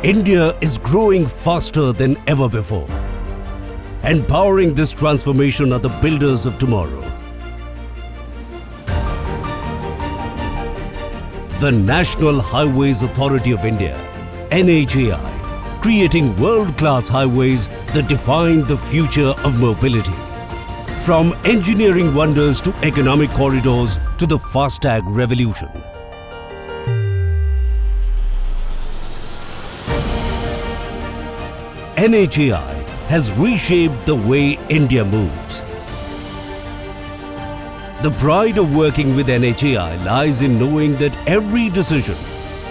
India is growing faster than ever before. And powering this transformation are the builders of tomorrow. The National Highways Authority of India, NHAI, creating world-class highways that define the future of mobility. From engineering wonders to economic corridors to the FASTag revolution. NHAI has reshaped the way India moves. The pride of working with NHAI lies in knowing that every decision,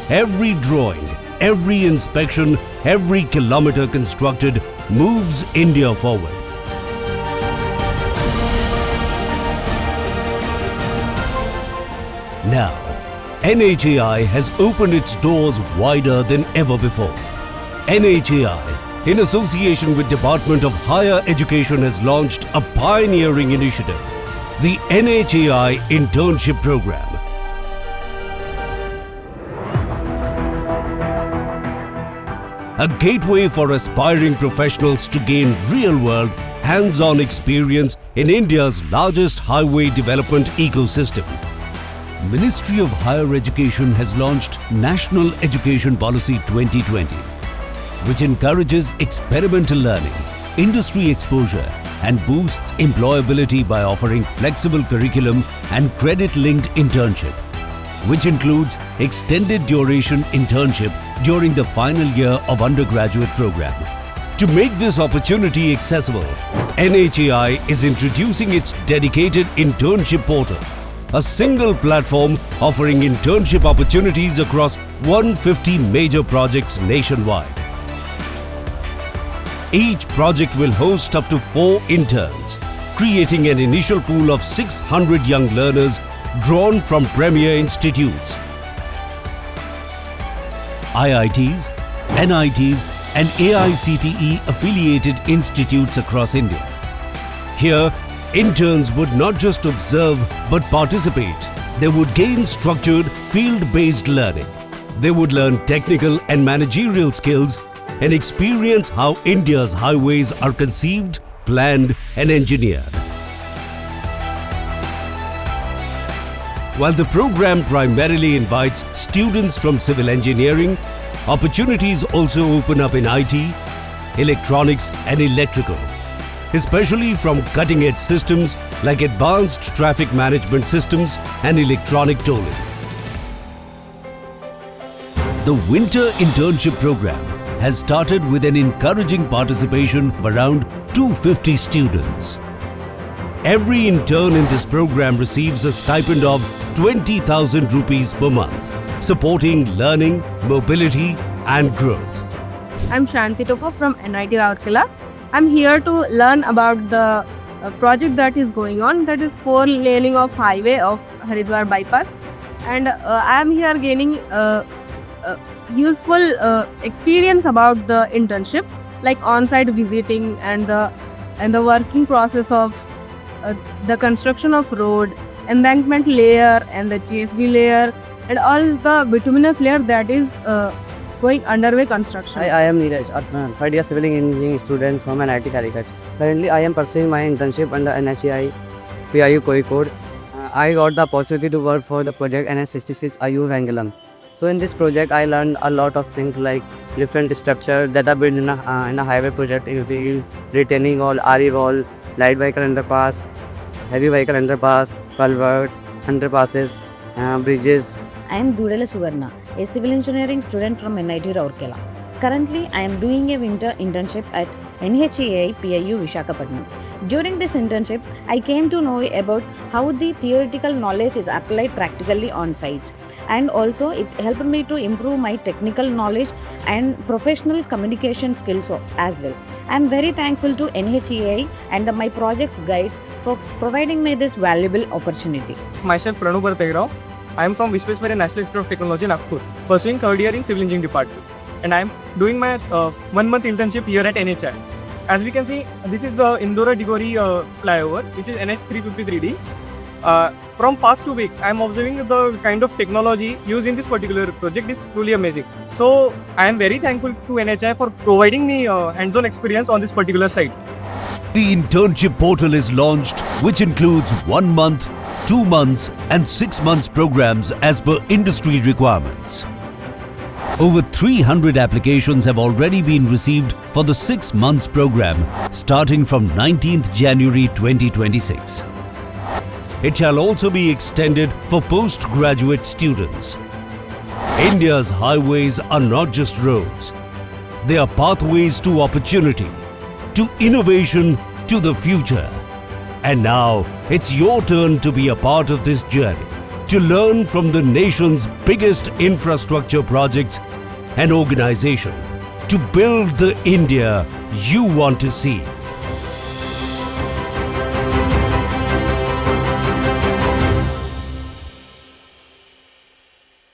every drawing, every inspection, every kilometer constructed moves India forward. Now, NHAI has opened its doors wider than ever before. NHAI, in association with Department of Higher Education, has launched a pioneering initiative, the NHAI Internship Program. A gateway for aspiring professionals to gain real-world, hands-on experience in India's largest highway development ecosystem. Ministry of Higher Education has launched National Education Policy 2020, which encourages experimental learning, industry exposure, and boosts employability by offering flexible curriculum and credit-linked internship, which includes extended duration internship during the final year of undergraduate program. To make this opportunity accessible, NHAI is introducing its dedicated internship portal, a single platform offering internship opportunities across 150 major projects nationwide. Each project will host up to 4 interns, creating an initial pool of 600 young learners drawn from premier institutes, IITs, NITs and AICTE affiliated institutes across India. Here, interns would not just observe but participate. They would gain structured, field-based learning. They would learn technical and managerial skills and experience how India's highways are conceived, planned and engineered. While the program primarily invites students from civil engineering, opportunities also open up in IT, electronics and electrical, especially from cutting-edge systems like advanced traffic management systems and electronic tolling. The Winter Internship Program has started with an encouraging participation of around 250 students. Every intern in this program receives a stipend of 20,000 rupees per month, supporting learning, mobility and growth. I'm Shanti Toko from NIT Rourkela. I'm here to learn about the project that is going on, that is 4-laning of highway of Haridwar bypass, and I'm here gaining useful experience about the internship, like on-site visiting and the working process of the construction of road, embankment layer and the GSB layer and all the bituminous layer that is going underway construction. I am Neeraj Adnan, 5th-year civil engineering student from NIT Calicut. Currently, I am pursuing my internship under NHAI PIU Kozhikode. I got the opportunity to work for the project NH66 IU Vangalam. So in this project, I learned a lot of things like different structures that are built in a highway project, including retaining wall, RE wall, light vehicle underpass, heavy vehicle underpass, culvert, underpasses, bridges. I am Durela Suvarna, a civil engineering student from NIT Rourkela. Currently, I am doing a winter internship at NHAI PIU Visakhapatnam. During this internship, I came to know about how the theoretical knowledge is applied practically on sites, and also it helped me to improve my technical knowledge and professional communication skills as well. I am very thankful to NHAI and my project's guides for providing me this valuable opportunity. Myself Pranav Bhartagrao. I am from Visvesvaraya National Institute of Technology, Nagpur, pursuing 3rd year in Civil Engineering Department. And I am doing my 1-month internship here at NHAI. As we can see, this is the Indore-Digori flyover, which is NH 353D. From past 2 weeks, I am observing the kind of technology used in this particular project is truly amazing. So I am very thankful to NHI for providing me hands-on experience on this particular site. The internship portal is launched, which includes 1 month, 2 months, and 6 months programs as per industry requirements. Over 300 applications have already been received for the 6 months program starting from 19th January 2026. It shall also be extended for postgraduate students. India's highways are not just roads. They are pathways to opportunity, to innovation, to the future. And now it's your turn to be a part of this journey, to learn from the nation's biggest infrastructure projects and organization, to build the India you want to see.